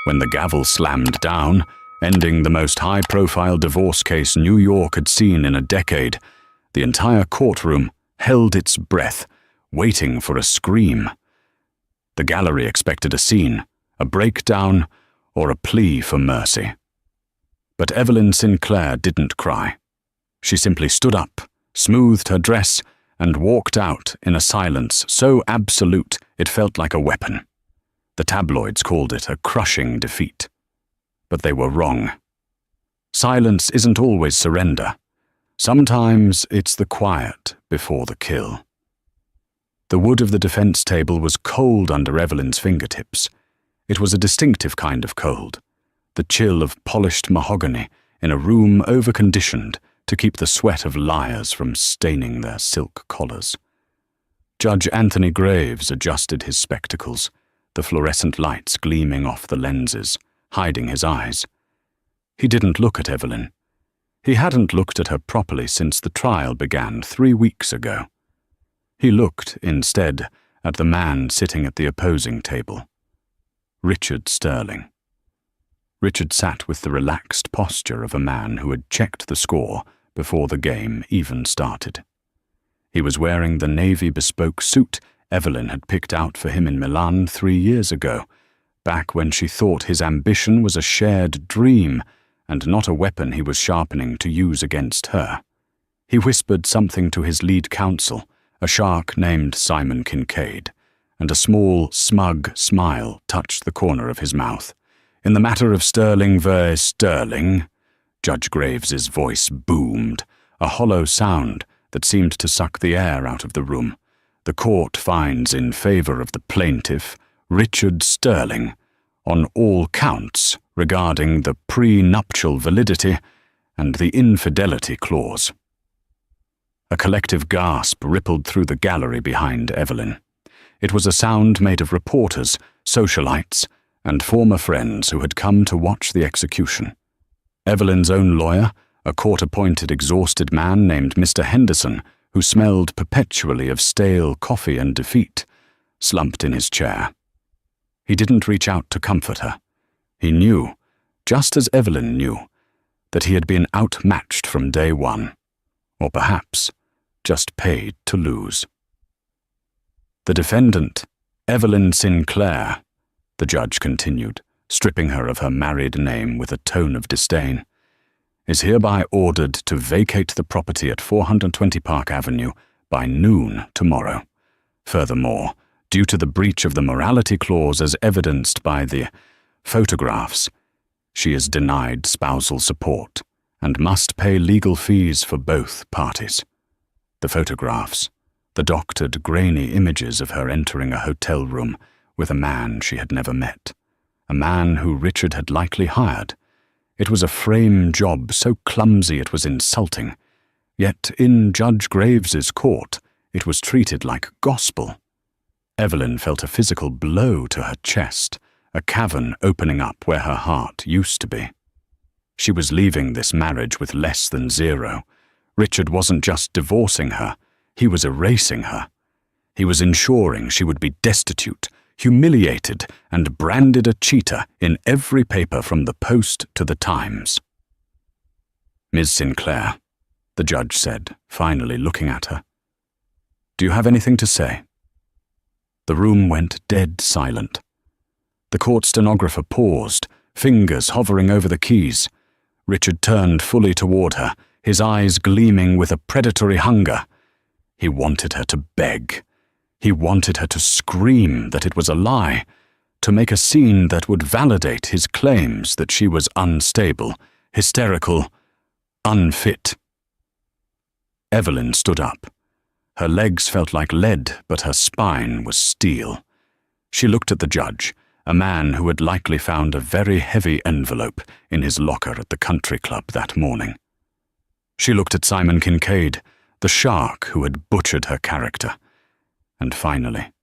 When the gavel slammed down, ending the most high-profile divorce case New York had seen in a decade, the entire courtroom held its breath, waiting for a scream. The gallery expected a scene, a breakdown, or a plea for mercy. But Evelyn Sinclair didn't cry. She simply stood up, smoothed her dress, and walked out in a silence so absolute it felt like a weapon. The tabloids called it a crushing defeat. But they were wrong. Silence isn't always surrender. Sometimes it's the quiet before the kill. The wood of the defense table was cold under Evelyn's fingertips. It was a distinctive kind of cold, the chill of polished mahogany in a room over-conditioned to keep the sweat of liars from staining their silk collars. Judge Anthony Graves adjusted his spectacles, the fluorescent lights gleaming off the lenses, hiding his eyes. He didn't look at Evelyn. He hadn't looked at her properly since the trial began 3 weeks ago. He looked, instead, at the man sitting at the opposing table. Richard Sterling. Richard sat with the relaxed posture of a man who had checked the score before the game even started. He was wearing the navy bespoke suit Evelyn had picked out for him in Milan 3 years ago, back when she thought his ambition was a shared dream and not a weapon he was sharpening to use against her. He whispered something to his lead counsel, a shark named Simon Kincaid, and a small, smug smile touched the corner of his mouth. In the matter of Sterling v. Sterling, Judge Graves's voice boomed, a hollow sound that seemed to suck the air out of the room. The court finds in favor of the plaintiff, Richard Sterling, on all counts regarding the prenuptial validity and the infidelity clause. A collective gasp rippled through the gallery behind Evelyn. It was a sound made of reporters, socialites, and former friends who had come to watch the execution. Evelyn's own lawyer, a court-appointed exhausted man named Mr. Henderson, who smelled perpetually of stale coffee and defeat, slumped in his chair. He didn't reach out to comfort her. He knew, just as Evelyn knew, that he had been outmatched from day one, or perhaps just paid to lose. The defendant, Evelyn Sinclair, the judge continued, stripping her of her married name with a tone of disdain, is hereby ordered to vacate the property at 420 Park Avenue by noon tomorrow. Furthermore, due to the breach of the morality clause as evidenced by the photographs, she is denied spousal support and must pay legal fees for both parties. The photographs, the doctored, grainy images of her entering a hotel room with a man she had never met, a man who Richard had likely hired. It was a frame job so clumsy it was insulting, yet in Judge Graves's court it was treated like gospel. Evelyn felt a physical blow to her chest, a cavern opening up where her heart used to be. She was leaving this marriage with less than zero. Richard wasn't just divorcing her, he was erasing her. He was ensuring she would be destitute, humiliated, and branded a cheater in every paper from the Post to the Times. "Ms. Sinclair," the judge said, finally looking at her, "do you have anything to say?" The room went dead silent. The court stenographer paused, fingers hovering over the keys. Richard turned fully toward her, his eyes gleaming with a predatory hunger. He wanted her to beg. He wanted her to scream that it was a lie, to make a scene that would validate his claims that she was unstable, hysterical, unfit. Evelyn stood up. Her legs felt like lead, but her spine was steel. She looked at the judge, a man who had likely found a very heavy envelope in his locker at the country club that morning. She looked at Simon Kincaid, the shark who had butchered her character. And finally,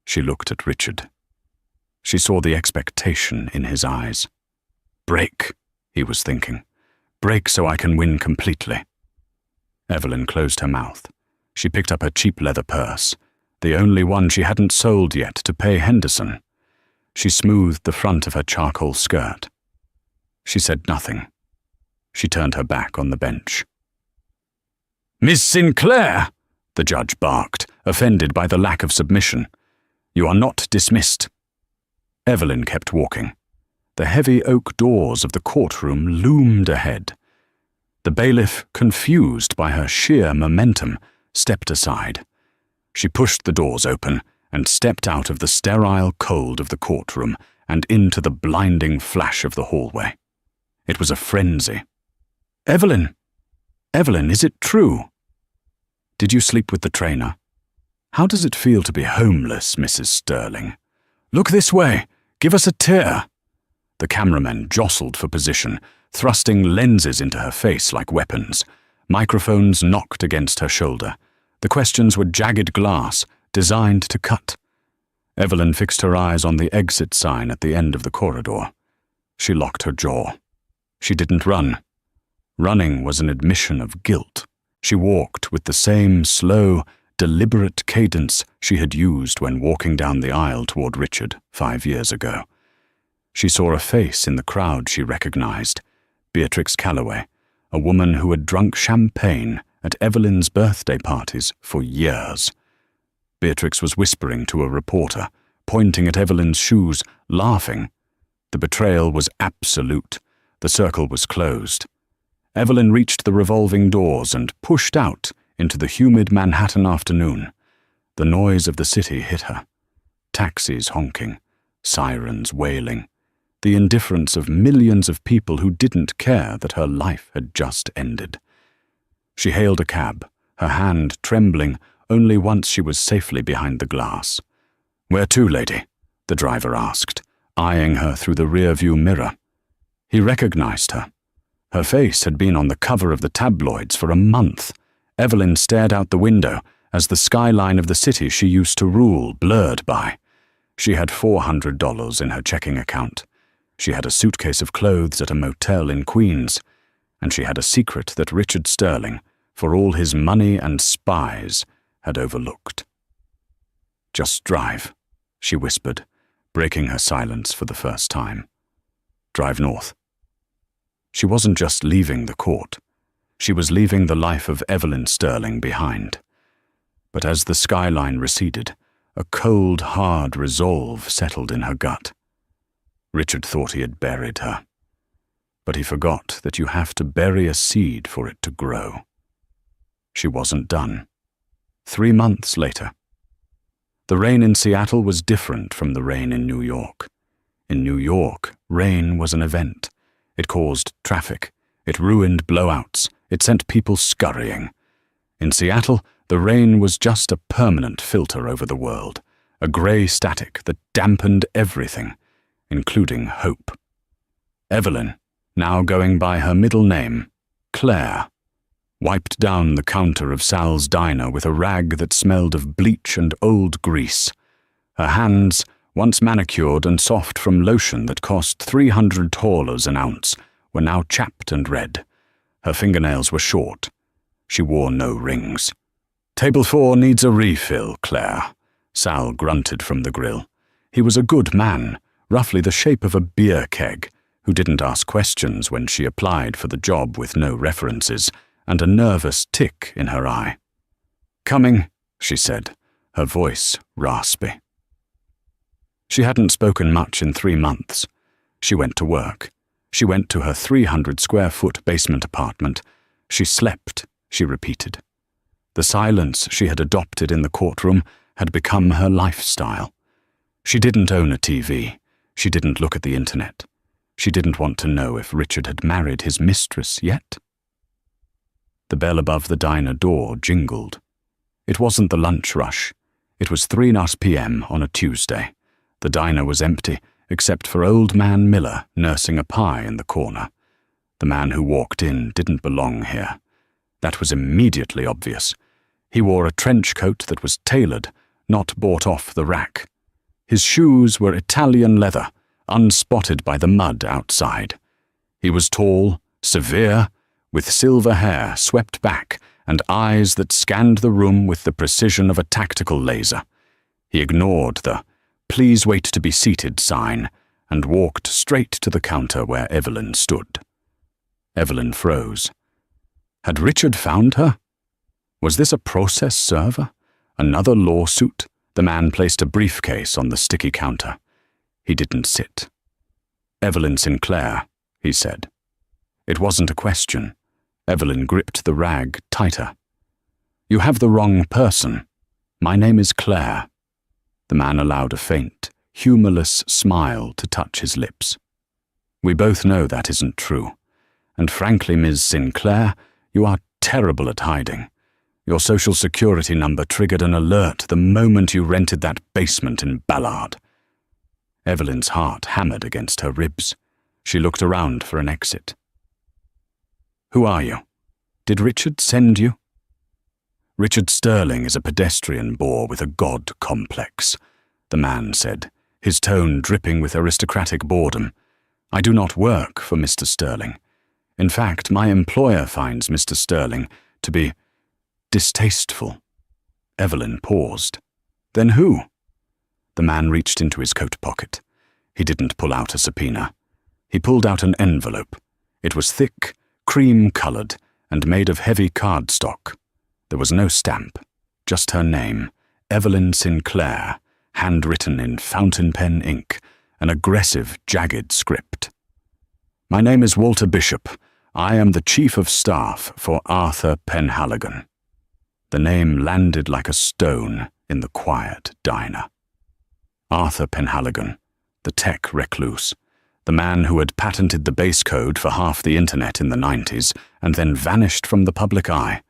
she looked at Richard. She saw the expectation in his eyes. "Break," he was thinking. "Break so I can win completely." Evelyn closed her mouth. She picked up her cheap leather purse, the only one she hadn't sold yet to pay Henderson. She smoothed the front of her charcoal skirt. She said nothing. She turned her back on the bench. "Miss Sinclair!" the judge barked, offended by the lack of submission. "You are not dismissed." Evelyn kept walking. The heavy oak doors of the courtroom loomed ahead. The bailiff, confused by her sheer momentum, stepped aside. She pushed the doors open and stepped out of the sterile cold of the courtroom and into the blinding flash of the hallway. It was a frenzy. "Evelyn! Evelyn, is it true? Did you sleep with the trainer? How does it feel to be homeless, Mrs. Sterling? Look this way! Give us a tear!" The cameramen jostled for position, thrusting lenses into her face like weapons. Microphones knocked against her shoulder. The questions were jagged glass, designed to cut. Evelyn fixed her eyes on the exit sign at the end of the corridor. She locked her jaw. She didn't run. Running was an admission of guilt. She walked with the same slow, deliberate cadence she had used when walking down the aisle toward Richard 5 years ago. She saw a face in the crowd she recognized, Beatrix Calloway, a woman who had drunk champagne at Evelyn's birthday parties for years. Beatrix was whispering to a reporter, pointing at Evelyn's shoes, laughing. The betrayal was absolute. The circle was closed. Evelyn reached the revolving doors and pushed out into the humid Manhattan afternoon. The noise of the city hit her. Taxis honking, sirens wailing, the indifference of millions of people who didn't care that her life had just ended. She hailed a cab, her hand trembling only once she was safely behind the glass. "Where to, lady?" the driver asked, eyeing her through the rear-view mirror. He recognized her. Her face had been on the cover of the tabloids for a month. Evelyn stared out the window as the skyline of the city she used to rule blurred by. She had $400 in her checking account. She had a suitcase of clothes at a motel in Queens, and she had a secret that Richard Sterling, for all his money and spies, had overlooked. "Just drive," she whispered, breaking her silence for the first time. "Drive north." She wasn't just leaving the court. She was leaving the life of Evelyn Sterling behind. But as the skyline receded, a cold, hard resolve settled in her gut. Richard thought he had buried her. But he forgot that you have to bury a seed for it to grow. She wasn't done. 3 months later. The rain in Seattle was different from the rain in New York. In New York, rain was an event. It caused traffic. It ruined blowouts. It sent people scurrying. In Seattle, the rain was just a permanent filter over the world, a grey static that dampened everything, including hope. Evelyn, now going by her middle name, Claire, wiped down the counter of Sal's diner with a rag that smelled of bleach and old grease. Her hands, once manicured and soft from lotion that cost $300 an ounce, were now chapped and red. Her fingernails were short. She wore no rings. "Table 4 needs a refill, Claire," Sal grunted from the grill. He was a good man, roughly the shape of a beer keg, who didn't ask questions when she applied for the job with no references, and a nervous tick in her eye. "Coming," she said, her voice raspy. She hadn't spoken much in 3 months. She went to work. She went to her 300-square-foot basement apartment. She slept, she repeated. The silence she had adopted in the courtroom had become her lifestyle. She didn't own a TV. She didn't look at the internet. She didn't want to know if Richard had married his mistress yet. The bell above the diner door jingled. It wasn't the lunch rush. It was 3:00 p.m. on a Tuesday. The diner was empty, except for Old Man Miller nursing a pie in the corner. The man who walked in didn't belong here. That was immediately obvious. He wore a trench coat that was tailored, not bought off the rack. His shoes were Italian leather, unspotted by the mud outside. He was tall, severe, with silver hair swept back and eyes that scanned the room with the precision of a tactical laser. He ignored the "Please wait to be seated" sign and walked straight to the counter where Evelyn stood. Evelyn froze. Had Richard found her? Was this a process server? Another lawsuit? The man placed a briefcase on the sticky counter. He didn't sit. "Evelyn Sinclair," he said. It wasn't a question. Evelyn gripped the rag tighter. "You have the wrong person. My name is Claire." The man allowed a faint, humorless smile to touch his lips. "We both know that isn't true. And frankly, Ms. Sinclair, you are terrible at hiding. Your social security number triggered an alert the moment you rented that basement in Ballard." Evelyn's heart hammered against her ribs. She looked around for an exit. "Who are you? Did Richard send you?" "Richard Sterling is a pedestrian bore with a god complex," the man said, his tone dripping with aristocratic boredom. "I do not work for Mr. Sterling. In fact, my employer finds Mr. Sterling to be distasteful." Evelyn paused. "Then who?" The man reached into his coat pocket. He didn't pull out a subpoena. He pulled out an envelope. It was thick, cream-colored, and made of heavy cardstock. There was no stamp, just her name, Evelyn Sinclair, handwritten in fountain pen ink, an aggressive, jagged script. "My name is Walter Bishop. I am the Chief of Staff for Arthur Penhaligon." The name landed like a stone in the quiet diner. Arthur Penhaligon, the tech recluse, the man who had patented the base code for half the internet in the 90s and then vanished from the public eye.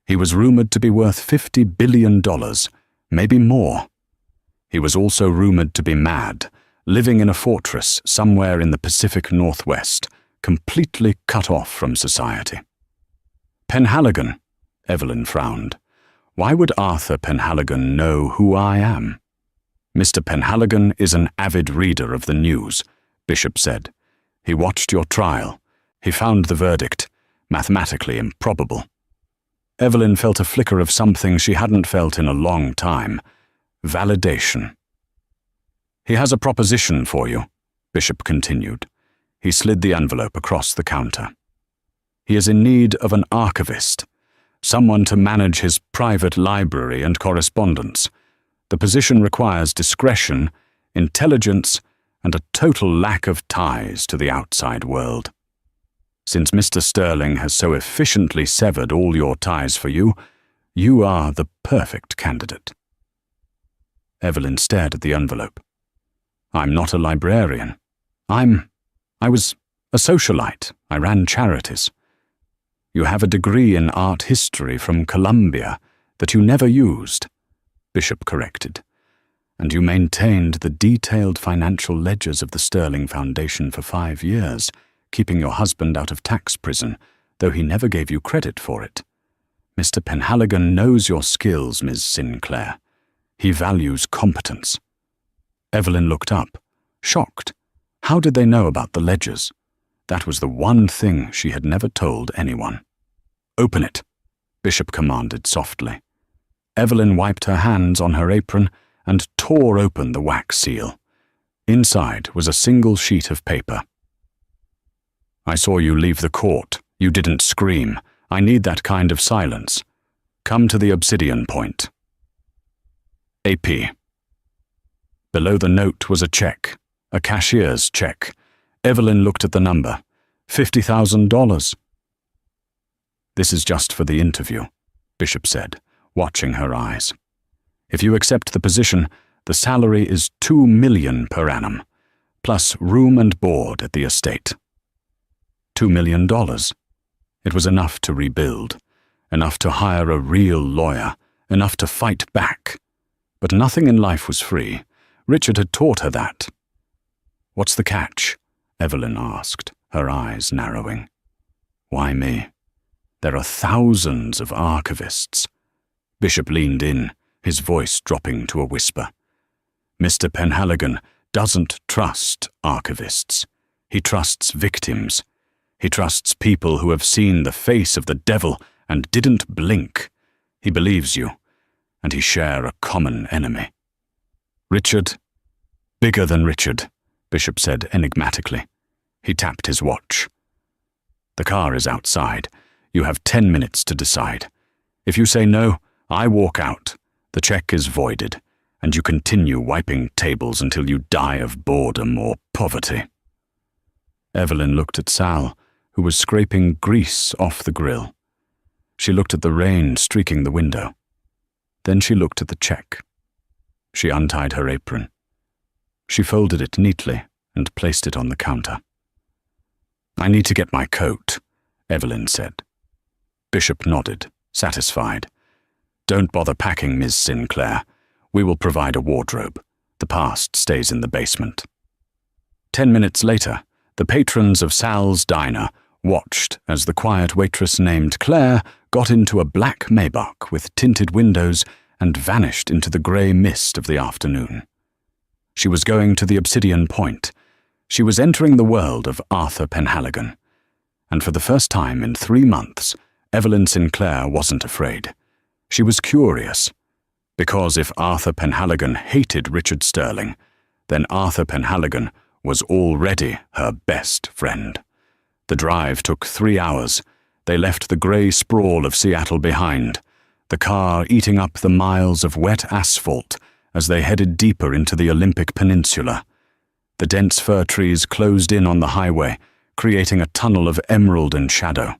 He was rumored to be worth $50 billion, maybe more. He was also rumored to be mad, living in a fortress somewhere in the Pacific Northwest, completely cut off from society. "Penhaligon," Evelyn frowned. "Why would Arthur Penhaligon know who I am?" "Mr. Penhaligon is an avid reader of the news," Bishop said. "He watched your trial. He found the verdict mathematically improbable." Evelyn felt a flicker of something she hadn't felt in a long time. Validation. "He has a proposition for you," Bishop continued. He slid the envelope across the counter. "He is in need of an archivist, someone to manage his private library and correspondence. The position requires discretion, intelligence, and a total lack of ties to the outside world. Since Mr. Sterling has so efficiently severed all your ties for you, you are the perfect candidate." Evelyn stared at the envelope. "I'm not a librarian. I was a socialite. I ran charities." "You have a degree in art history from Columbia that you never used," Bishop corrected. "And you maintained the detailed financial ledgers of the Sterling Foundation for 5 years, keeping your husband out of tax prison, though he never gave you credit for it. Mr. Penhaligon knows your skills, Ms. Sinclair. He values competence." Evelyn looked up, shocked. How did they know about the ledgers? That was the one thing she had never told anyone. "Open it," Bishop commanded softly. Evelyn wiped her hands on her apron and tore open the wax seal. Inside was a single sheet of paper. "I saw you leave the court. You didn't scream. I need that kind of silence. Come to the Obsidian Point. AP." Below the note was a check, a cashier's check. Evelyn looked at the number. $50,000. "This is just for the interview," Bishop said, watching her eyes. "If you accept the position, the salary is $2 million per annum, plus room and board at the estate." $2 million. It was enough to rebuild, enough to hire a real lawyer, enough to fight back. But nothing in life was free. Richard had taught her that. "What's the catch?" Evelyn asked, her eyes narrowing. "Why me? There are thousands of archivists." Bishop leaned in, his voice dropping to a whisper. "Mr. Penhaligon doesn't trust archivists. He trusts victims. He trusts people who have seen the face of the devil and didn't blink. He believes you, and he share a common enemy. Richard, Bigger than Richard, Bishop said enigmatically. He tapped his watch. The car is outside. You have 10 minutes to decide. If you say no, I walk out. The check is voided, and you continue wiping tables until you die of boredom or poverty. Evelyn looked at Sal, who was scraping grease off the grill. She looked at the rain streaking the window. Then she looked at the check. She untied her apron. She folded it neatly and placed it on the counter. I need to get my coat, Evelyn said. Bishop nodded, satisfied. Don't bother packing, Ms. Sinclair. We will provide a wardrobe. The past stays in the basement. 10 minutes later, the patrons of Sal's diner watched as the quiet waitress named Claire got into a black Maybach with tinted windows and vanished into the grey mist of the afternoon. She was going to the Obsidian Point. She was entering the world of Arthur Penhaligon. And for the first time in 3 months, Evelyn Sinclair wasn't afraid. She was curious. Because if Arthur Penhaligon hated Richard Sterling, then Arthur Penhaligon was already her best friend. The drive took 3 hours. They left the grey sprawl of Seattle behind, the car eating up the miles of wet asphalt as they headed deeper into the Olympic Peninsula. The dense fir trees closed in on the highway, creating a tunnel of emerald and shadow.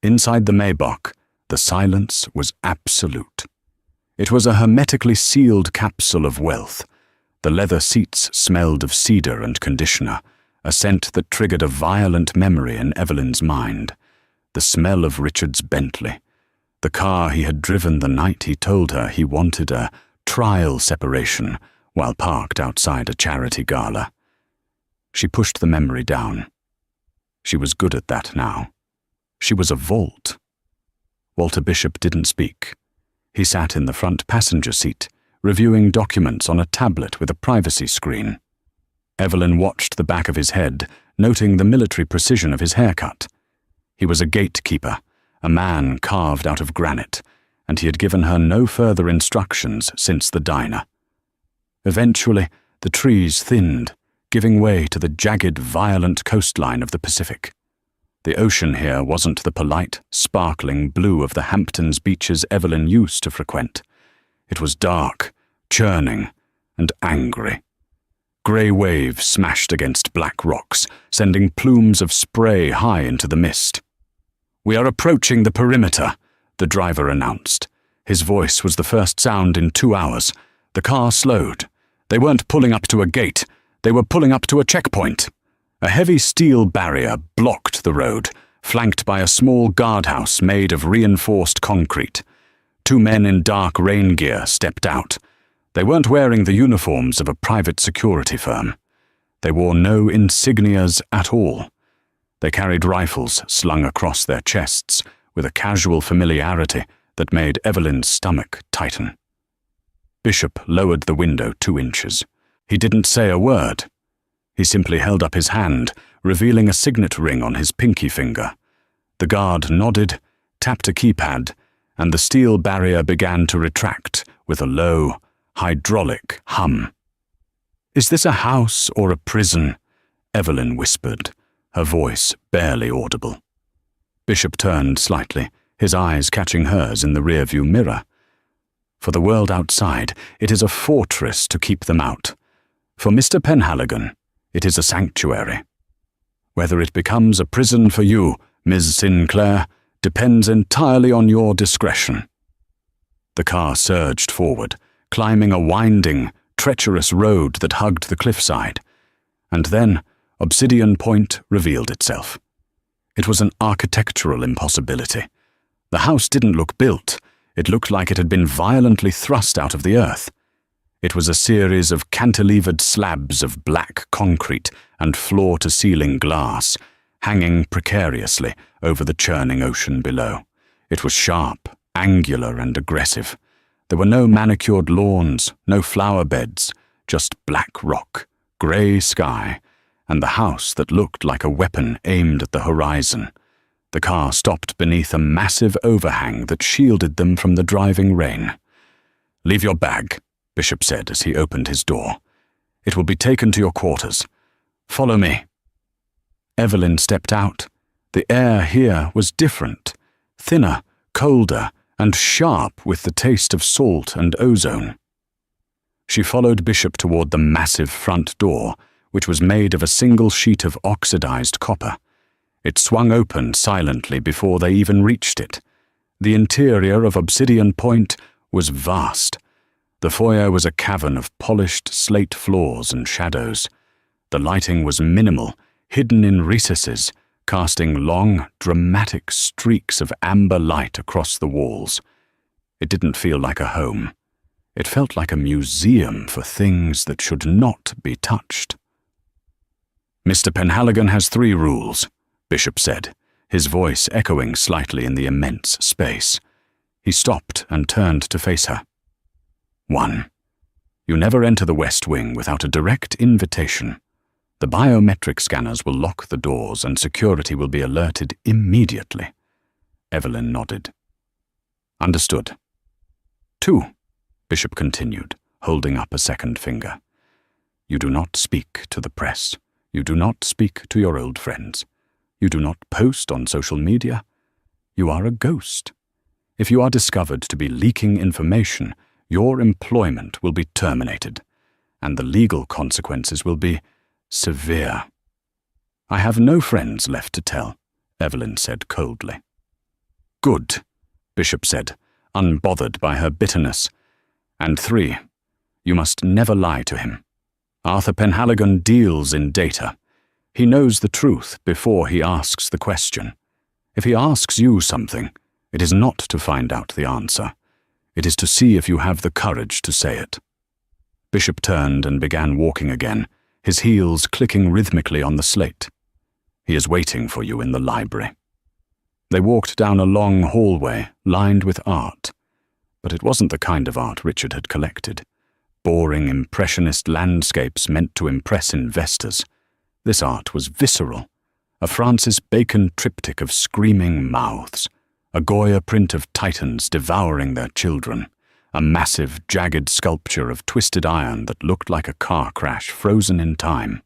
Inside the Maybach, the silence was absolute. It was a hermetically sealed capsule of wealth. The leather seats smelled of cedar and conditioner, a scent that triggered a violent memory in Evelyn's mind. The smell of Richard's Bentley. The car he had driven the night he told her he wanted a trial separation while parked outside a charity gala. She pushed the memory down. She was good at that now. She was a vault. Walter Bishop didn't speak. He sat in the front passenger seat, reviewing documents on a tablet with a privacy screen. Evelyn watched the back of his head, noting the military precision of his haircut. He was a gatekeeper, a man carved out of granite, and he had given her no further instructions since the diner. Eventually, the trees thinned, giving way to the jagged, violent coastline of the Pacific. The ocean here wasn't the polite, sparkling blue of the Hamptons beaches Evelyn used to frequent. It was dark, churning, and angry. Grey waves smashed against black rocks, sending plumes of spray high into the mist. "We are approaching the perimeter," the driver announced. His voice was the first sound in 2 hours. The car slowed. They weren't pulling up to a gate. They were pulling up to a checkpoint. A heavy steel barrier blocked the road, flanked by a small guardhouse made of reinforced concrete. 2 men in dark rain gear stepped out. They weren't wearing the uniforms of a private security firm. They wore no insignias at all. They carried rifles slung across their chests with a casual familiarity that made Evelyn's stomach tighten. Bishop lowered the window 2 inches. He didn't say a word. He simply held up his hand, revealing a signet ring on his pinky finger. The guard nodded, tapped a keypad, and the steel barrier began to retract with a low, hydraulic hum. "Is this a house or a prison?" Evelyn whispered, her voice barely audible. Bishop turned slightly, his eyes catching hers in the rearview mirror. For the world outside, it is a fortress to keep them out. For Mr. Penhaligon, it is a sanctuary. Whether it becomes a prison for you, Ms. Sinclair, depends entirely on your discretion. The car surged forward, climbing a winding, treacherous road that hugged the cliffside. And then, Obsidian Point revealed itself. It was an architectural impossibility. The house didn't look built. It looked like it had been violently thrust out of the earth. It was a series of cantilevered slabs of black concrete and floor-to-ceiling glass, hanging precariously over the churning ocean below. It was sharp, angular, and aggressive. There were no manicured lawns, no flower beds, just black rock, grey sky, and the house that looked like a weapon aimed at the horizon. The car stopped beneath a massive overhang that shielded them from the driving rain. "Leave your bag," Bishop said as he opened his door. It will be taken to your quarters. Follow me." Evelyn stepped out. The air here was different, thinner, colder, and sharp with the taste of salt and ozone. She followed Bishop toward the massive front door, which was made of a single sheet of oxidized copper. It swung open silently before they even reached it. The interior of Obsidian Point was vast. The foyer was a cavern of polished slate floors and shadows. The lighting was minimal, hidden in recesses, casting long, dramatic streaks of amber light across the walls. It didn't feel like a home. It felt like a museum for things that should not be touched. "Mr. Penhaligon has 3 rules," Bishop said, his voice echoing slightly in the immense space. He stopped and turned to face her. 1. You never enter the West Wing without a direct invitation. The biometric scanners will lock the doors and security will be alerted immediately. Evelyn nodded. "Understood." 2, Bishop continued, holding up a second finger. "You do not speak to the press. You do not speak to your old friends. You do not post on social media. You are a ghost. If you are discovered to be leaking information, your employment will be terminated, and the legal consequences will be severe." "I have no friends left to tell," Evelyn said coldly. "Good," Bishop said, unbothered by her bitterness. "And 3, you must never lie to him. Arthur Penhaligon deals in data. He knows the truth before he asks the question. If he asks you something, it is not to find out the answer. It is to see if you have the courage to say it." Bishop turned and began walking again, his heels clicking rhythmically on the slate. "He is waiting for you in the library." They walked down a long hallway lined with art. But it wasn't the kind of art Richard had collected. Boring, impressionist landscapes meant to impress investors. This art was visceral. A Francis Bacon triptych of screaming mouths. A Goya print of titans devouring their children. A massive, jagged sculpture of twisted iron that looked like a car crash frozen in time.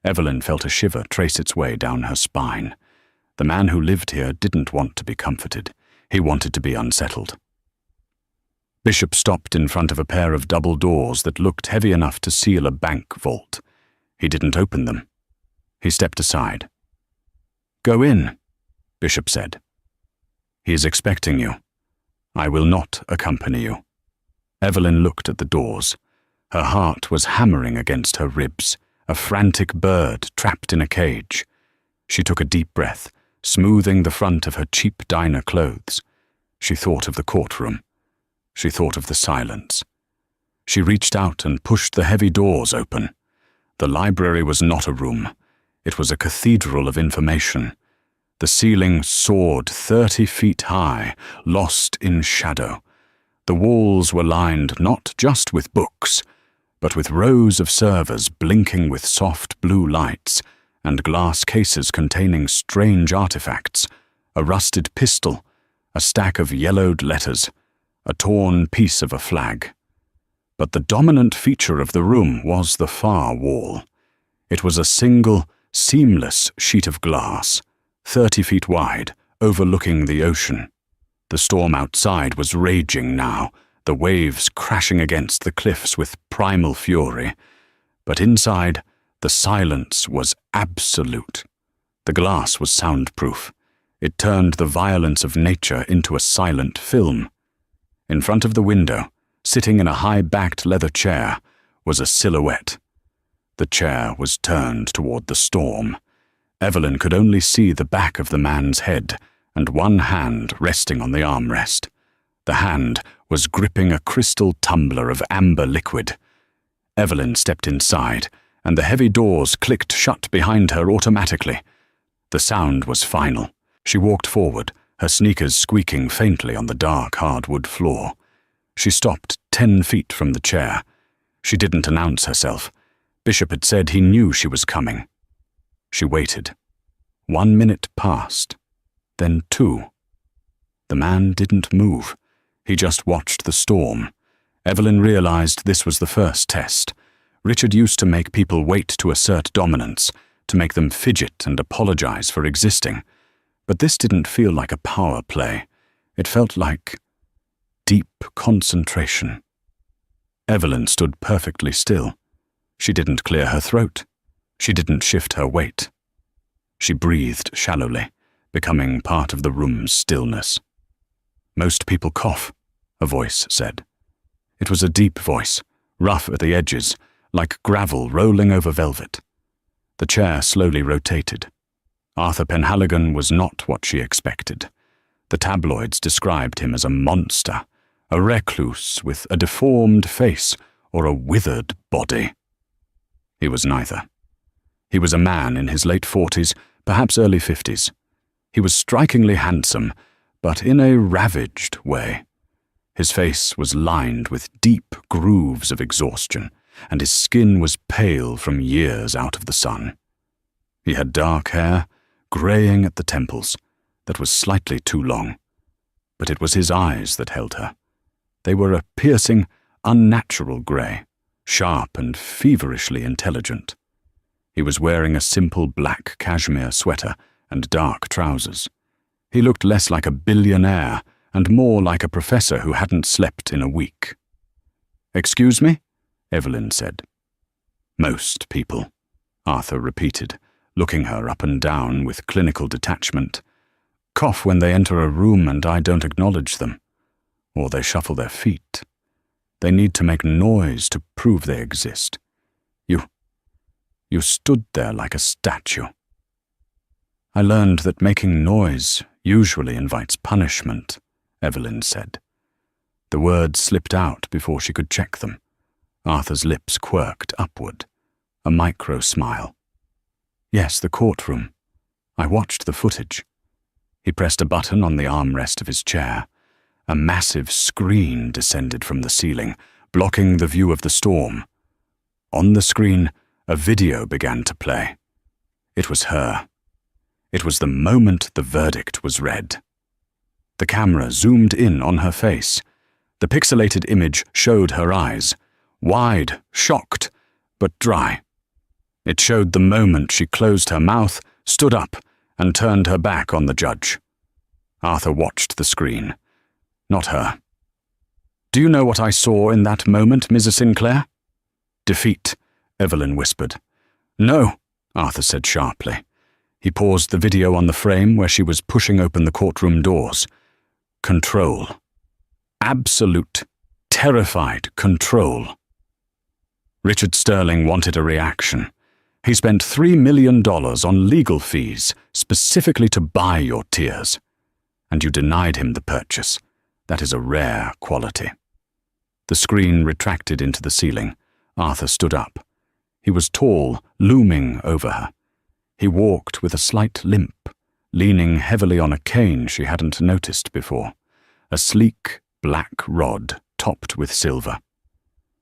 Evelyn felt a shiver trace its way down her spine. The man who lived here didn't want to be comforted. He wanted to be unsettled. Bishop stopped in front of a pair of double doors that looked heavy enough to seal a bank vault. He didn't open them. He stepped aside. "Go in," Bishop said. "He is expecting you. I will not accompany you." Evelyn looked at the doors. Her heart was hammering against her ribs, a frantic bird trapped in a cage. She took a deep breath, smoothing the front of her cheap diner clothes. She thought of the courtroom. She thought of the silence. She reached out and pushed the heavy doors open. The library was not a room. It was a cathedral of information. The ceiling soared 30 feet high, lost in shadow. The walls were lined not just with books, but with rows of servers blinking with soft blue lights, and glass cases containing strange artifacts, a rusted pistol, a stack of yellowed letters, a torn piece of a flag. But the dominant feature of the room was the far wall. It was a single, seamless sheet of glass, 30 feet wide, overlooking the ocean. The storm outside was raging now, the waves crashing against the cliffs with primal fury. But inside, the silence was absolute. The glass was soundproof. It turned the violence of nature into a silent film. In front of the window, sitting in a high-backed leather chair, was a silhouette. The chair was turned toward the storm. Evelyn could only see the back of the man's head, and one hand resting on the armrest. The hand was gripping a crystal tumbler of amber liquid. Evelyn stepped inside, and the heavy doors clicked shut behind her automatically. The sound was final. She walked forward, her sneakers squeaking faintly on the dark hardwood floor. She stopped 10 feet from the chair. She didn't announce herself. Bishop had said he knew she was coming. She waited. 1 minute passed, then 2. The man didn't move. He just watched the storm. Evelyn realized this was the first test. Richard used to make people wait to assert dominance, to make them fidget and apologize for existing. But this didn't feel like a power play. It felt like deep concentration. Evelyn stood perfectly still. She didn't clear her throat. She didn't shift her weight. She breathed shallowly, becoming part of the room's stillness. "Most people cough," a voice said. It was a deep voice, rough at the edges, like gravel rolling over velvet. The chair slowly rotated. Arthur Penhaligon was not what she expected. The tabloids described him as a monster, a recluse with a deformed face or a withered body. He was neither. He was a man in his late 40s, perhaps early 50s. He was strikingly handsome, but in a ravaged way. His face was lined with deep grooves of exhaustion, and his skin was pale from years out of the sun. He had dark hair, greying at the temples, that was slightly too long. But it was his eyes that held her. They were a piercing, unnatural grey, sharp and feverishly intelligent. He was wearing a simple black cashmere sweater and dark trousers. He looked less like a billionaire and more like a professor who hadn't slept in a week. "Excuse me?" Evelyn said. "Most people," Arthur repeated, looking her up and down with clinical detachment, "cough when they enter a room and I don't acknowledge them. Or they shuffle their feet. They need to make noise to prove they exist. You stood there like a statue." "I learned that making noise usually invites punishment," Evelyn said. The words slipped out before she could check them. Arthur's lips quirked upward, a micro smile. "Yes, the courtroom. I watched the footage." He pressed a button on the armrest of his chair. A massive screen descended from the ceiling, blocking the view of the storm. On the screen, a video began to play. It was her. It was the moment the verdict was read. The camera zoomed in on her face. The pixelated image showed her eyes, wide, shocked, but dry. It showed the moment she closed her mouth, stood up, and turned her back on the judge. Arthur watched the screen. Not her. "Do you know what I saw in that moment, Mrs. Sinclair?" "Defeat," Evelyn whispered. "No," Arthur said sharply. He paused the video on the frame where she was pushing open the courtroom doors. Control. Absolute, terrified control. Richard Sterling wanted a reaction. He spent $3 million on legal fees specifically to buy your tears. And you denied him the purchase. That is a rare quality. The screen retracted into the ceiling. Arthur stood up. He was tall, looming over her. He walked with a slight limp, leaning heavily on a cane she hadn't noticed before, a sleek, black rod topped with silver.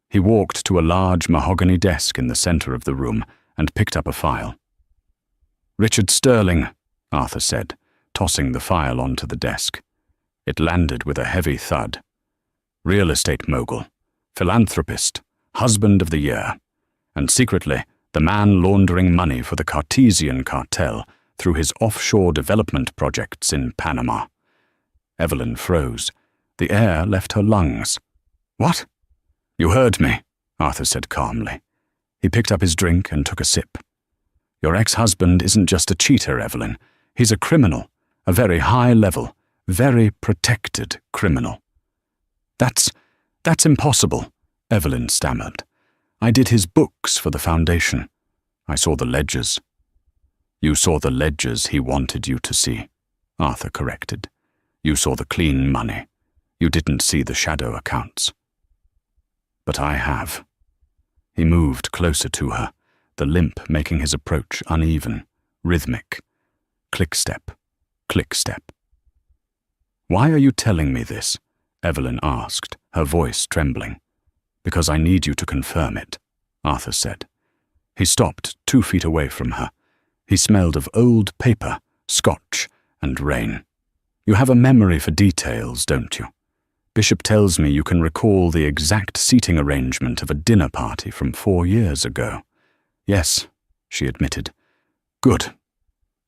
He walked to a large mahogany desk in the center of the room and picked up a file. "Richard Sterling," Arthur said, tossing the file onto the desk. It landed with a heavy thud. "Real estate mogul, philanthropist, husband of the year, and secretly the man laundering money for the Cartesian cartel through his offshore development projects in Panama." Evelyn froze. The air left her lungs. "What?" "You heard me," Arthur said calmly. He picked up his drink and took a sip. "Your ex-husband isn't just a cheater, Evelyn. He's a criminal, a very high-level, very protected criminal." That's impossible," Evelyn stammered. "I did his books for the foundation. I saw the ledgers." "You saw the ledgers he wanted you to see," Arthur corrected. "You saw the clean money. You didn't see the shadow accounts." "But I have." He moved closer to her, the limp making his approach uneven, rhythmic. Click-step, click-step. "Why are you telling me this?" Evelyn asked, her voice trembling. "Because I need you to confirm it," Arthur said. He stopped 2 feet away from her. He smelled of old paper, scotch, and rain. "You have a memory for details, don't you? Bishop tells me you can recall the exact seating arrangement of a dinner party from 4 years ago. Yes, she admitted. Good.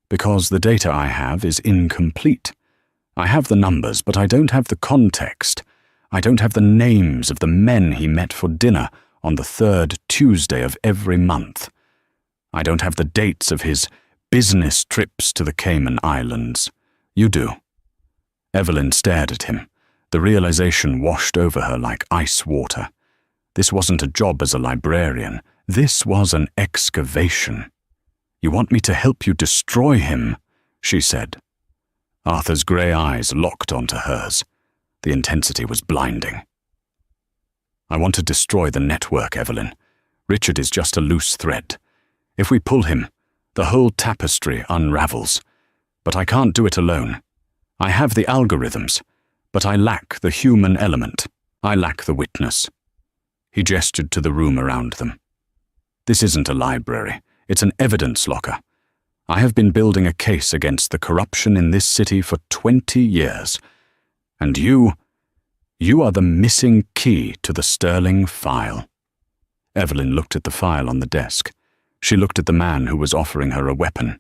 Because the data I have is incomplete. I have the numbers, but I don't have the context. I don't have the names of the men he met for dinner on the 3rd Tuesday of every month. I don't have the dates of his business trips to the Cayman Islands. You do. Evelyn stared at him. The realization washed over her like ice water. This wasn't a job as a librarian. This was an excavation. You want me to help you destroy him, she said. Arthur's grey eyes locked onto hers. The intensity was blinding. I want to destroy the network, Evelyn. Richard is just a loose thread. If we pull him, the whole tapestry unravels. But I can't do it alone. I have the algorithms, but I lack the human element. I lack the witness. He gestured to the room around them. This isn't a library. It's an evidence locker. I have been building a case against the corruption in this city for 20 years. And you are the missing key to the Sterling file. Evelyn looked at the file on the desk. She looked at the man who was offering her a weapon.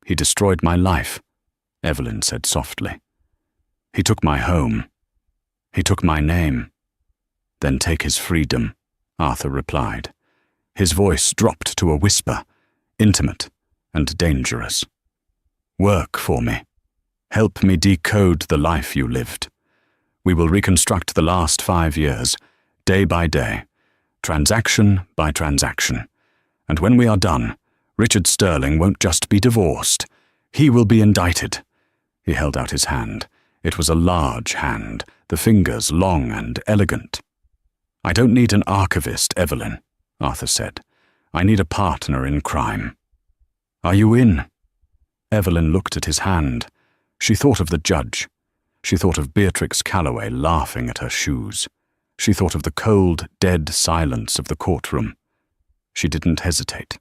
He destroyed my life, Evelyn said softly. He took my home. He took my name. Then take his freedom, Arthur replied. His voice dropped to a whisper, intimate and dangerous. Work for me. Help me decode the life you lived. We will reconstruct the last 5 years, day by day, transaction by transaction. And when we are done, Richard Sterling won't just be divorced. He will be indicted. He held out his hand. It was a large hand, the fingers long and elegant. I don't need an archivist, Evelyn, Arthur said. I need a partner in crime. Are you in? Evelyn looked at his hand. She thought of the judge. She thought of Beatrix Calloway laughing at her shoes. She thought of the cold, dead silence of the courtroom. She didn't hesitate.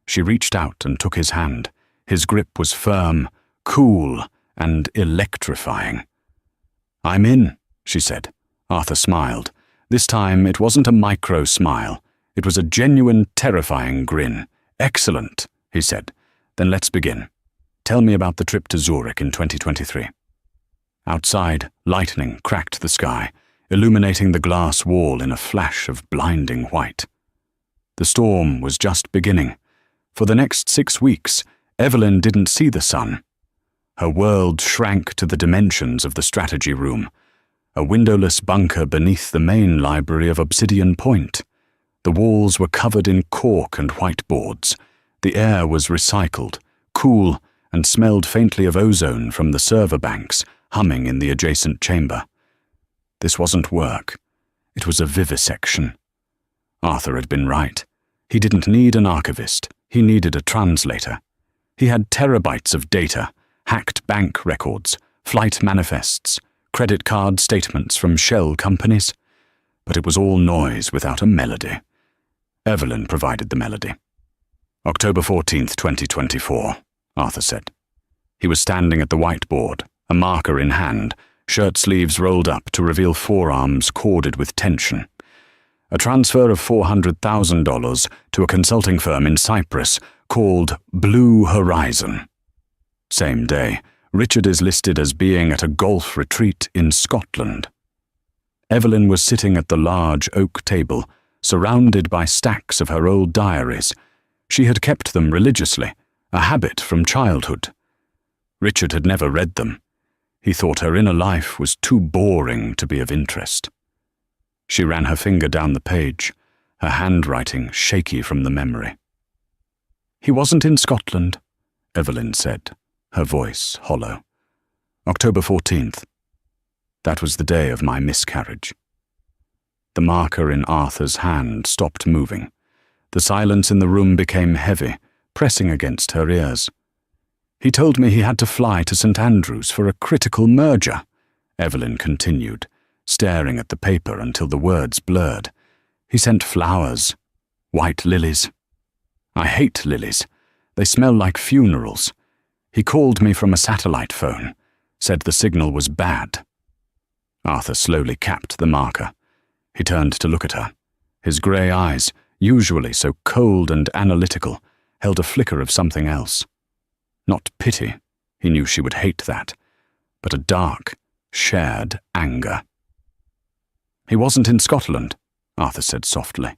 She reached out and took his hand. His grip was firm, cool, and electrifying. I'm in, she said. Arthur smiled. This time it wasn't a micro-smile. It was a genuine, terrifying grin. Excellent, he said. Then let's begin. Tell me about the trip to Zurich in 2023. Outside, lightning cracked the sky, illuminating the glass wall in a flash of blinding white. The storm was just beginning. For the next 6 weeks, Evelyn didn't see the sun. Her world shrank to the dimensions of the strategy room, a windowless bunker beneath the main library of Obsidian Point. The walls were covered in cork and whiteboards. The air was recycled, cool, and smelled faintly of ozone from the server banks humming in the adjacent chamber. This wasn't work. It was a vivisection. Arthur had been right. He didn't need an archivist. He needed a translator. He had terabytes of data, hacked bank records, flight manifests, credit card statements from shell companies. But it was all noise without a melody. Evelyn provided the melody. October 14th, 2024, Arthur said. He was standing at the whiteboard, a marker in hand, shirt sleeves rolled up to reveal forearms corded with tension. A transfer of $400,000 to a consulting firm in Cyprus called Blue Horizon. Same day, Richard is listed as being at a golf retreat in Scotland. Evelyn was sitting at the large oak table, surrounded by stacks of her old diaries. She had kept them religiously, a habit from childhood. Richard had never read them. He thought her inner life was too boring to be of interest. She ran her finger down the page, her handwriting shaky from the memory. He wasn't in Scotland, Evelyn said, her voice hollow. October 14th. That was the day of my miscarriage. The marker in Arthur's hand stopped moving. The silence in the room became heavy, pressing against her ears. He told me he had to fly to St. Andrews for a critical merger, Evelyn continued, staring at the paper until the words blurred. He sent flowers, white lilies. I hate lilies. They smell like funerals. He called me from a satellite phone, said the signal was bad. Arthur slowly capped the marker. He turned to look at her. His grey eyes, usually so cold and analytical, held a flicker of something else. Not pity, he knew she would hate that, but a dark, shared anger. "He wasn't in Scotland," Arthur said softly.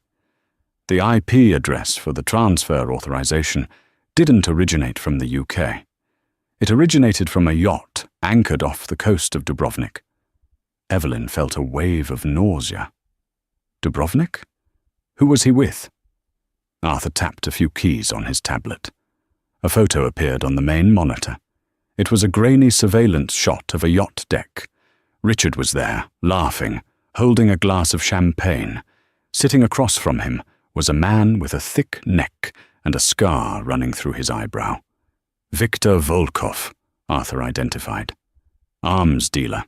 The IP address for the transfer authorization didn't originate from the UK. It originated from a yacht anchored off the coast of Dubrovnik. Evelyn felt a wave of nausea. Dubrovnik? Who was he with? Arthur tapped a few keys on his tablet. A photo appeared on the main monitor. It was a grainy surveillance shot of a yacht deck. Richard was there, laughing, holding a glass of champagne. Sitting across from him was a man with a thick neck and a scar running through his eyebrow. Viktor Volkov, Arthur identified. Arms dealer,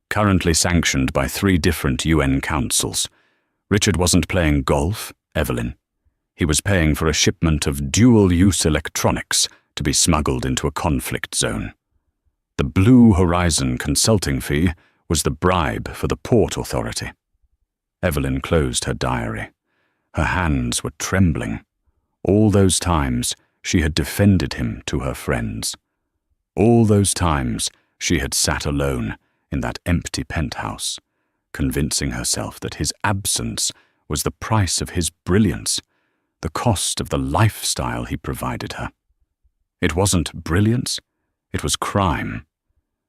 currently sanctioned by 3 different UN councils. Richard wasn't playing golf, Evelyn. He was paying for a shipment of dual-use electronics to be smuggled into a conflict zone. The Blue Horizon consulting fee was the bribe for the Port Authority. Evelyn closed her diary. Her hands were trembling. All those times she had defended him to her friends. All those times she had sat alone in that empty penthouse, convincing herself that his absence was the price of his brilliance, the cost of the lifestyle he provided her. It wasn't brilliance, it was crime.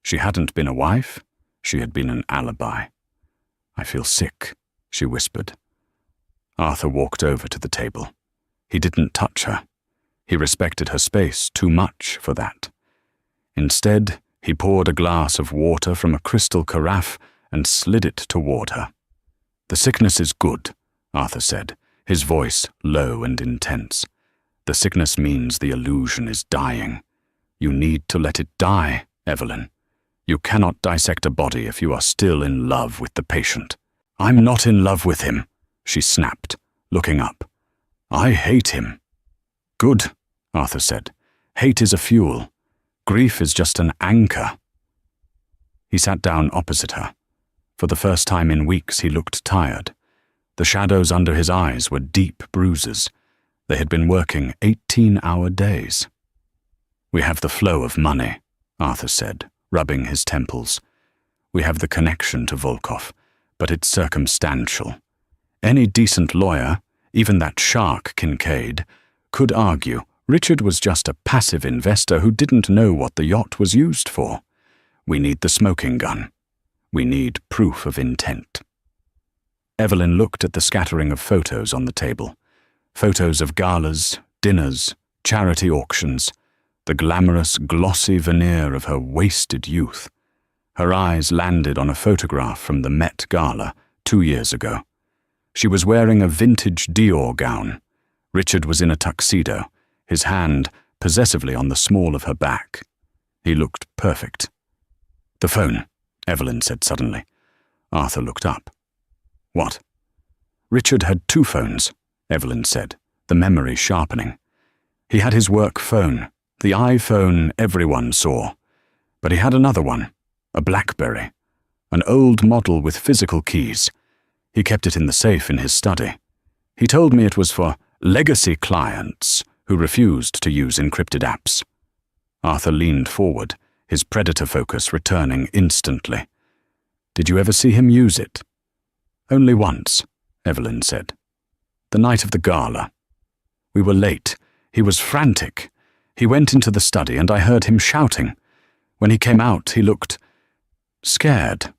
She hadn't been a wife, she had been an alibi. "I feel sick," she whispered. Arthur walked over to the table. He didn't touch her. He respected her space too much for that. Instead, he poured a glass of water from a crystal carafe and slid it toward her. "The sickness is good," Arthur said, his voice low and intense. "The sickness means the illusion is dying. You need to let it die, Evelyn. You cannot dissect a body if you are still in love with the patient." "I'm not in love with him," she snapped, looking up. "I hate him." "Good," Arthur said. "Hate is a fuel. Grief is just an anchor." He sat down opposite her. For the first time in weeks he looked tired. The shadows under his eyes were deep bruises. They had been working 18-hour days. "We have the flow of money," Arthur said, rubbing his temples. "We have the connection to Volkov, but it's circumstantial. Any decent lawyer, even that shark Kincaid, could argue Richard was just a passive investor who didn't know what the yacht was used for. We need the smoking gun. We need proof of intent." Evelyn looked at the scattering of photos on the table. Photos of galas, dinners, charity auctions, the glamorous, glossy veneer of her wasted youth. Her eyes landed on a photograph from the Met Gala 2 years ago. She was wearing a vintage Dior gown. Richard was in a tuxedo, his hand possessively on the small of her back. He looked perfect. "The phone," Evelyn said suddenly. Arthur looked up. "What?" "Richard had 2 phones," Evelyn said, the memory sharpening. "He had his work phone, the iPhone everyone saw. But he had another one, a BlackBerry, an old model with physical keys. He kept it in the safe in his study. He told me it was for legacy clients who refused to use encrypted apps." Arthur leaned forward, his predator focus returning instantly. "Did you ever see him use it?" "Only once," Evelyn said. "The night of the gala. We were late. He was frantic. He went into the study and I heard him shouting. When he came out, he looked scared.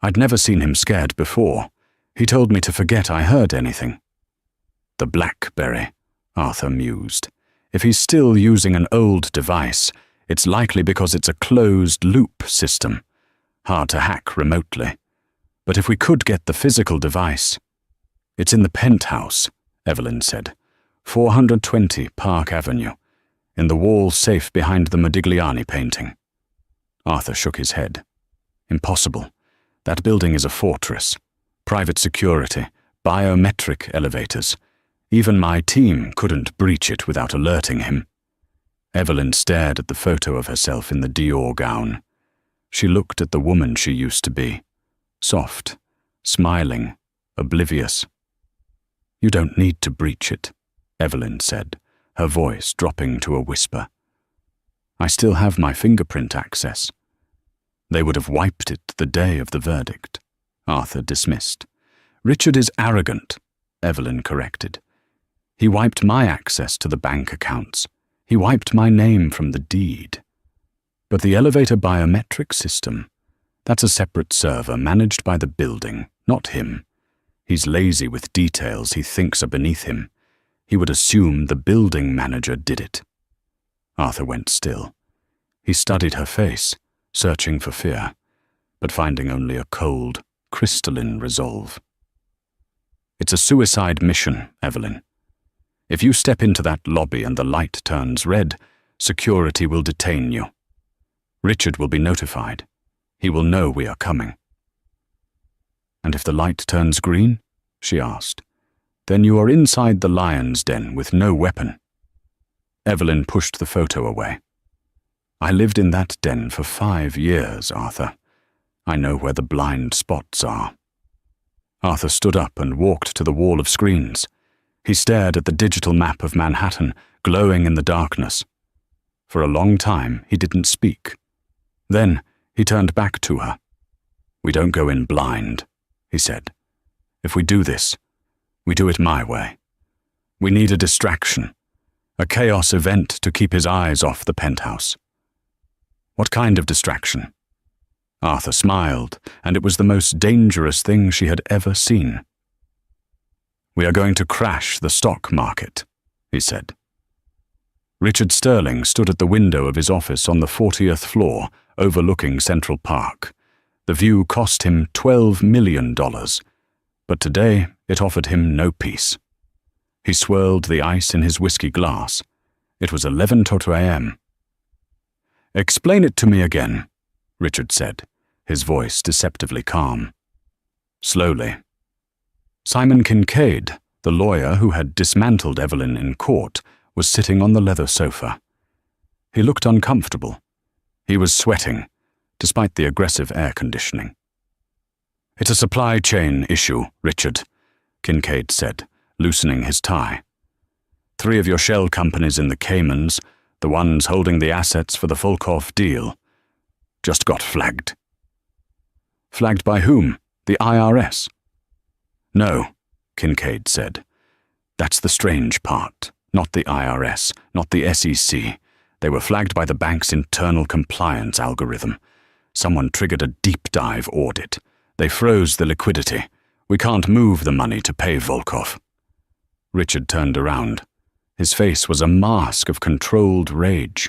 I'd never seen him scared before. He told me to forget I heard anything." "The BlackBerry," Arthur mused. "If he's still using an old device, it's likely because it's a closed-loop system. Hard to hack remotely. But if we could get the physical device—" "It's in the penthouse," Evelyn said. 420 Park Avenue, in the wall safe behind the Modigliani painting. Arthur shook his head. "Impossible. That building is a fortress. Private security, biometric elevators. Even my team couldn't breach it without alerting him." Evelyn stared at the photo of herself in the Dior gown. She looked at the woman she used to be, soft, smiling, oblivious. "You don't need to breach it," Evelyn said, her voice dropping to a whisper. "I still have my fingerprint access." "They would have wiped it the day of the verdict," Arthur dismissed. "Richard is arrogant," Evelyn corrected. "He wiped my access to the bank accounts. He wiped my name from the deed. But the elevator biometric system, that's a separate server managed by the building, not him. He's lazy with details he thinks are beneath him. He would assume the building manager did it." Arthur went still. He studied her face, searching for fear, but finding only a cold, crystalline resolve. "It's a suicide mission, Evelyn. If you step into that lobby and the light turns red, security will detain you. Richard will be notified. He will know we are coming." "And if the light turns green?" she asked. "Then you are inside the lion's den with no weapon." Evelyn pushed the photo away. "I lived in that den for 5 years, Arthur. I know where the blind spots are." Arthur stood up and walked to the wall of screens. He stared at the digital map of Manhattan, glowing in the darkness. For a long time, he didn't speak. Then, he turned back to her. "We don't go in blind," he said. "If we do this, we do it my way. We need a distraction, a chaos event to keep his eyes off the penthouse." "What kind of distraction?" Arthur smiled, and it was the most dangerous thing she had ever seen. "We are going to crash the stock market," he said. Richard Sterling stood at the window of his office on the 40th floor, overlooking Central Park. The view cost him $12 million, but today it offered him no peace. He swirled the ice in his whiskey glass. It was 11:30 a.m. "Explain it to me again," Richard said, his voice deceptively calm. Slowly. Simon Kincaid, the lawyer who had dismantled Evelyn in court, was sitting on the leather sofa. He looked uncomfortable. He was sweating, despite the aggressive air conditioning. "It's a supply chain issue, Richard," Kincaid said, loosening his tie. "3 of your shell companies in the Caymans, the ones holding the assets for the Volkov deal, just got flagged." "Flagged by whom? The IRS?" "No," Kincaid said. "That's the strange part. Not the IRS, not the SEC. They were flagged by the bank's internal compliance algorithm. Someone triggered a deep dive audit. They froze the liquidity. We can't move the money to pay Volkov." Richard turned around. His face was a mask of controlled rage.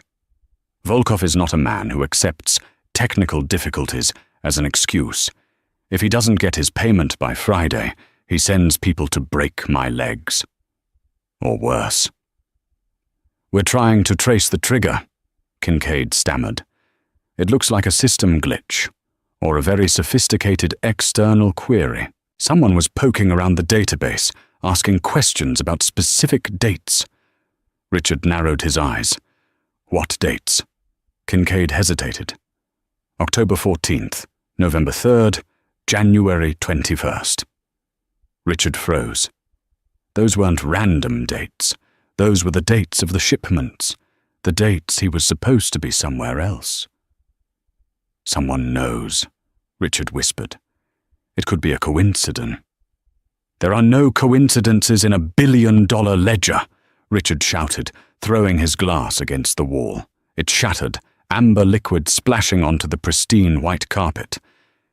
"Volkov is not a man who accepts technical difficulties as an excuse. If he doesn't get his payment by Friday, he sends people to break my legs. Or worse." "We're trying to trace the trigger," Kincaid stammered. "It looks like a system glitch, or a very sophisticated external query. Someone was poking around the database, asking questions about specific dates." Richard narrowed his eyes. "What dates?" Kincaid hesitated. "October 14th, November 3rd, January 21st. Richard froze. Those weren't random dates. Those were the dates of the shipments, the dates he was supposed to be somewhere else. "Someone knows," Richard whispered. "It could be a coincidence." "There are no coincidences in a billion-dollar ledger," Richard shouted, throwing his glass against the wall. It shattered, amber liquid splashing onto the pristine white carpet.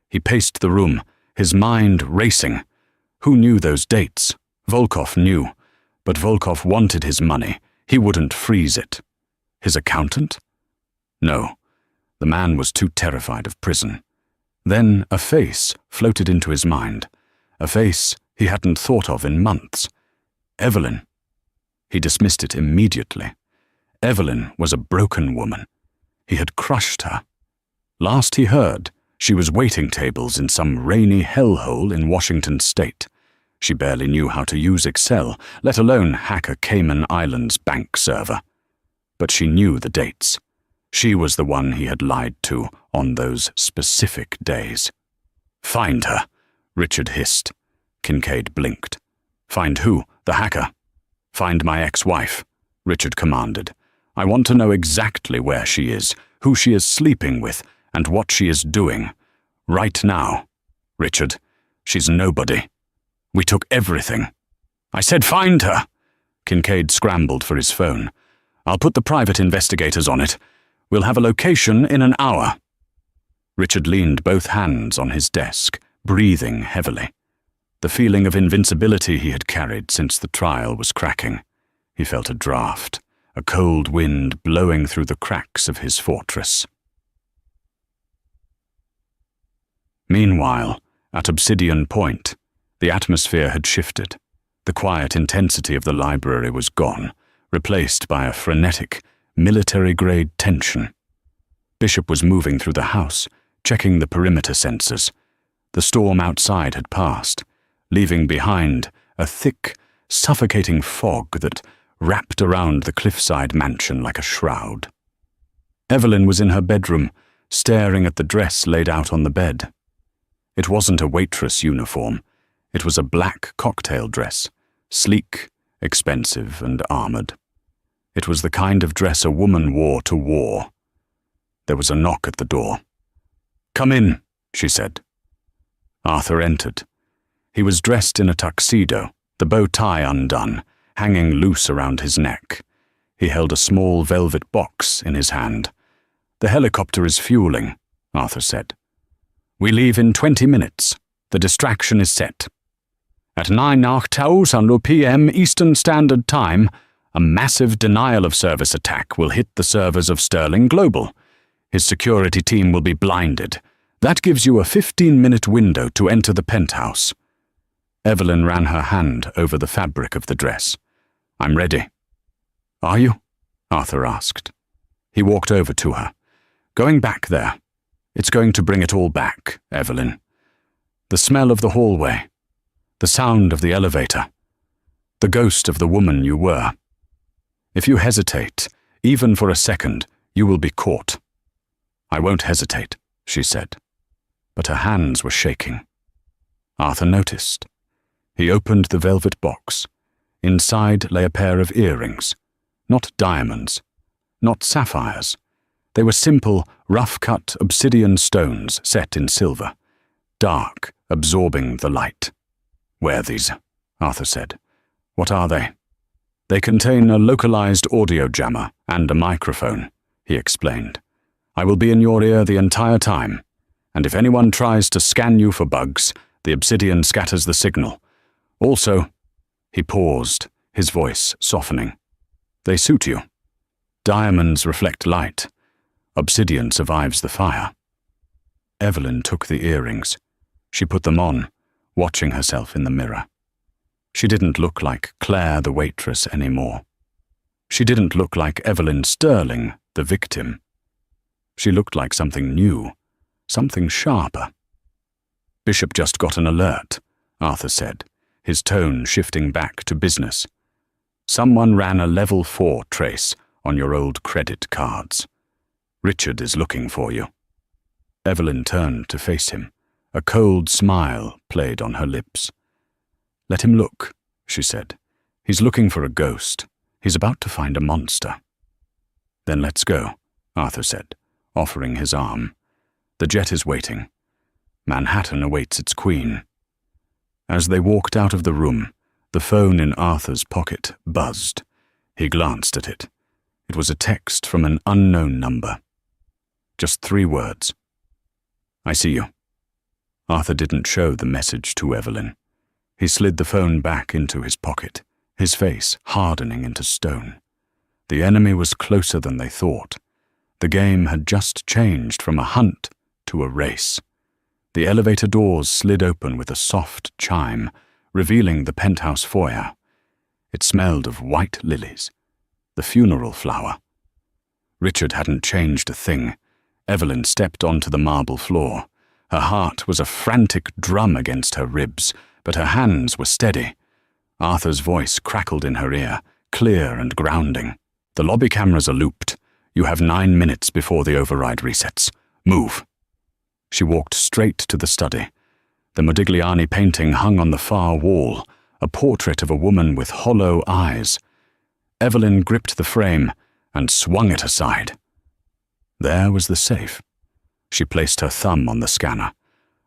He paced the room, his mind racing. Who knew those dates? Volkov knew, but Volkov wanted his money. He wouldn't freeze it. His accountant? No, the man was too terrified of prison. Then a face floated into his mind, a face he hadn't thought of in months. Evelyn. He dismissed it immediately. Evelyn was a broken woman. He had crushed her. Last he heard, she was waiting tables in some rainy hellhole in Washington state. She barely knew how to use Excel, let alone hack a Cayman Islands bank server. But she knew the dates. She was the one he had lied to on those specific days. Find her, Richard hissed. Kincaid blinked. Find who? The hacker? Find my ex-wife, Richard commanded. I want to know exactly where she is, who she is sleeping with, and what she is doing. Right now. Richard, she's nobody. We took everything. I said find her! Kincaid scrambled for his phone. I'll put the private investigators on it. We'll have a location in an hour. Richard leaned both hands on his desk, breathing heavily. The feeling of invincibility he had carried since the trial was cracking. He felt a draft, a cold wind blowing through the cracks of his fortress. Meanwhile, at Obsidian Point, the atmosphere had shifted. The quiet intensity of the library was gone, replaced by a frenetic, military-grade tension. Bishop was moving through the house, checking the perimeter sensors. The storm outside had passed, leaving behind a thick, suffocating fog that wrapped around the cliffside mansion like a shroud. Evelyn was in her bedroom, staring at the dress laid out on the bed. It wasn't a waitress uniform. It was a black cocktail dress, sleek, expensive, and armored. It was the kind of dress a woman wore to war. There was a knock at the door. "Come in," she said. Arthur entered. He was dressed in a tuxedo, the bow tie undone, hanging loose around his neck. He held a small velvet box in his hand. "The helicopter is fueling," Arthur said. "We leave in 20 minutes. The distraction is set." At 9:08 p.m. Eastern Standard Time, a massive denial-of-service attack will hit the servers of Sterling Global. His security team will be blinded. That gives you a 15-minute window to enter the penthouse. Evelyn ran her hand over the fabric of the dress. "I'm ready." "Are you?" Arthur asked. He walked over to her. "Going back there. It's going to bring it all back, Evelyn. The smell of the hallway. The sound of the elevator. The ghost of the woman you were. If you hesitate, even for a second, you will be caught." "I won't hesitate," she said. But her hands were shaking. Arthur noticed. He opened the velvet box. Inside lay a pair of earrings. Not diamonds. Not sapphires. They were simple, rough-cut obsidian stones set in silver. Dark, absorbing the light. "Wear these," Arthur said. "What are they?" "They contain a localized audio jammer and a microphone," he explained. "I will be in your ear the entire time, and if anyone tries to scan you for bugs, the obsidian scatters the signal. Also," he paused, his voice softening, "they suit you. Diamonds reflect light. Obsidian survives the fire." Evelyn took the earrings. She put them on, watching herself in the mirror. She didn't look like Claire the waitress anymore. She didn't look like Evelyn Sterling, the victim. She looked like something new, something sharper. "Bishop just got an alert," Arthur said, his tone shifting back to business. "Someone ran a level 4 trace on your old credit cards. Richard is looking for you." Evelyn turned to face him. A cold smile played on her lips. "Let him look," she said. "He's looking for a ghost. He's about to find a monster." "Then let's go," Arthur said, offering his arm. "The jet is waiting. Manhattan awaits its queen." As they walked out of the room, the phone in Arthur's pocket buzzed. He glanced at it. It was a text from an unknown number. Just 3 words. "I see you." Arthur didn't show the message to Evelyn. He slid the phone back into his pocket, his face hardening into stone. The enemy was closer than they thought. The game had just changed from a hunt to a race. The elevator doors slid open with a soft chime, revealing the penthouse foyer. It smelled of white lilies, the funeral flower. Richard hadn't changed a thing. Evelyn stepped onto the marble floor. Her heart was a frantic drum against her ribs, but her hands were steady. Arthur's voice crackled in her ear, clear and grounding. "The lobby cameras are looped. You have 9 minutes before the override resets. Move." She walked straight to the study. The Modigliani painting hung on the far wall, a portrait of a woman with hollow eyes. Evelyn gripped the frame and swung it aside. There was the safe. She placed her thumb on the scanner.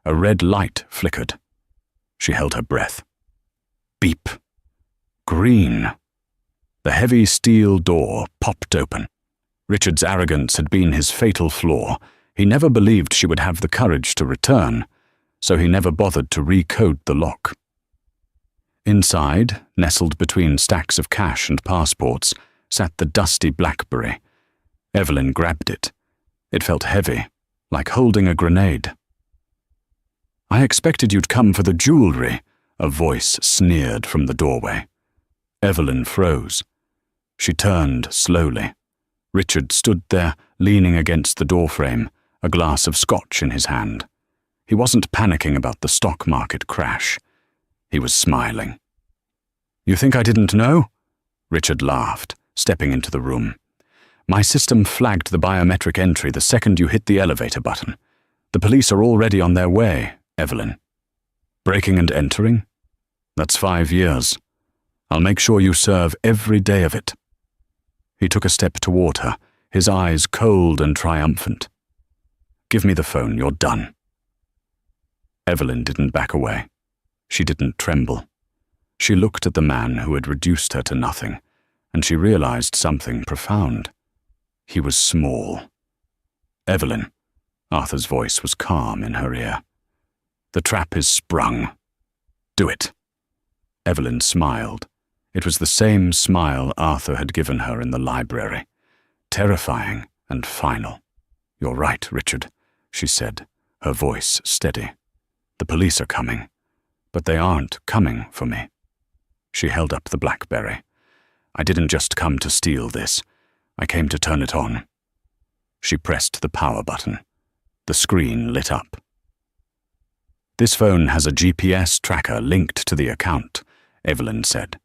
A red light flickered. She held her breath. Beep. Green. The heavy steel door popped open. Richard's arrogance had been his fatal flaw. He never believed she would have the courage to return, so he never bothered to recode the lock. Inside, nestled between stacks of cash and passports, sat the dusty BlackBerry. Evelyn grabbed it. It felt heavy, like holding a grenade. "I expected you'd come for the jewelry," a voice sneered from the doorway. Evelyn froze. She turned slowly. Richard stood there, leaning against the doorframe, a glass of scotch in his hand. He wasn't panicking about the stock market crash. He was smiling. "You think I didn't know?" Richard laughed, stepping into the room. "My system flagged the biometric entry the second you hit the elevator button. The police are already on their way, Evelyn. Breaking and entering? That's 5 years. I'll make sure you serve every day of it." He took a step toward her, his eyes cold and triumphant. "Give me the phone, you're done." Evelyn didn't back away. She didn't tremble. She looked at the man who had reduced her to nothing, and she realized something profound. He was small. "Evelyn," Arthur's voice was calm in her ear. "The trap is sprung. Do it." Evelyn smiled. It was the same smile Arthur had given her in the library. Terrifying and final. "You're right, Richard," she said, her voice steady. "The police are coming, but they aren't coming for me." She held up the BlackBerry. "I didn't just come to steal this. I came to turn it on." She pressed the power button. The screen lit up. "This phone has a GPS tracker linked to the account," Evelyn said.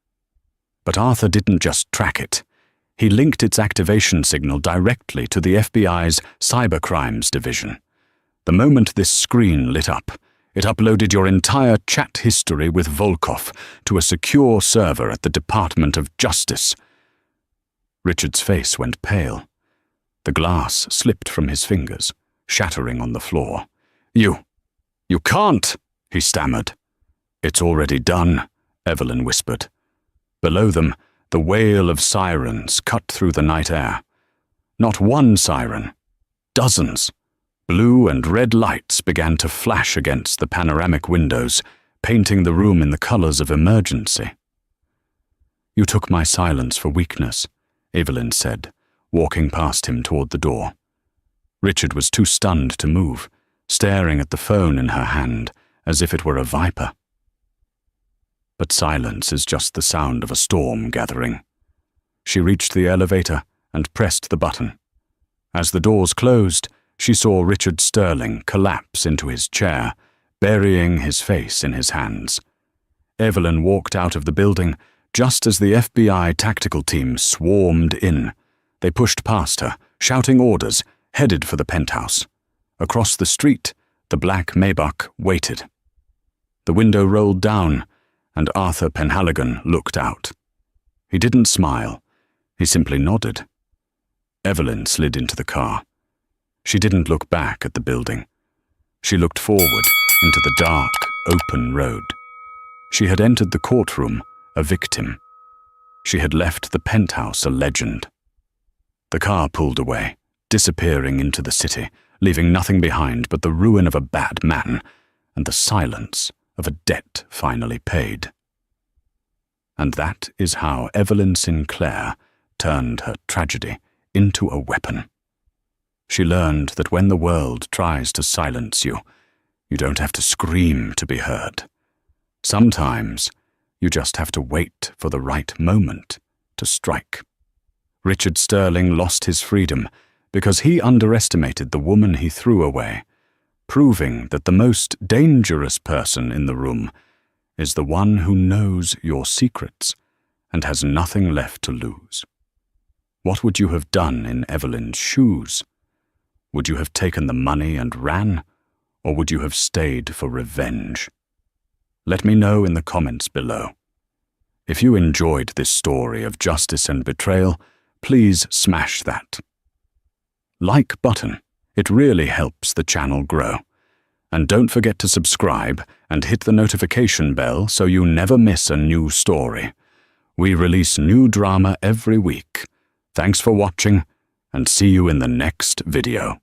But Arthur didn't just track it. He linked its activation signal directly to the FBI's Cybercrimes Division. The moment this screen lit up, it uploaded your entire chat history with Volkov to a secure server at the Department of Justice. Richard's face went pale. The glass slipped from his fingers, shattering on the floor. You can't," he stammered. "It's already done," Evelyn whispered. Below them, the wail of sirens cut through the night air. Not one siren, dozens. Blue and red lights began to flash against the panoramic windows, painting the room in the colors of emergency. "You took my silence for weakness," Evelyn said, walking past him toward the door. Richard was too stunned to move, staring at the phone in her hand as if it were a viper. But silence is just the sound of a storm gathering. She reached the elevator and pressed the button. As the doors closed, she saw Richard Sterling collapse into his chair, burying his face in his hands. Evelyn walked out of the building just as the FBI tactical team swarmed in. They pushed past her, shouting orders, headed for the penthouse. Across the street, the black Maybach waited. The window rolled down, and Arthur Penhaligon looked out. He didn't smile. He simply nodded. Evelyn slid into the car. She didn't look back at the building. She looked forward into the dark, open road. She had entered the courtroom a victim. She had left the penthouse a legend. The car pulled away, disappearing into the city, leaving nothing behind but the ruin of a bad man and the silence of a debt finally paid. And that is how Evelyn Sinclair turned her tragedy into a weapon. She learned that when the world tries to silence you, you don't have to scream to be heard. Sometimes you just have to wait for the right moment to strike. Richard Sterling lost his freedom because he underestimated the woman he threw away, proving that the most dangerous person in the room is the one who knows your secrets and has nothing left to lose. What would you have done in Evelyn's shoes? Would you have taken the money and ran, or would you have stayed for revenge? Let me know in the comments below. If you enjoyed this story of justice and betrayal, please smash that like button. It really helps the channel grow. And don't forget to subscribe and hit the notification bell so you never miss a new story. We release new drama every week. Thanks for watching, and see you in the next video.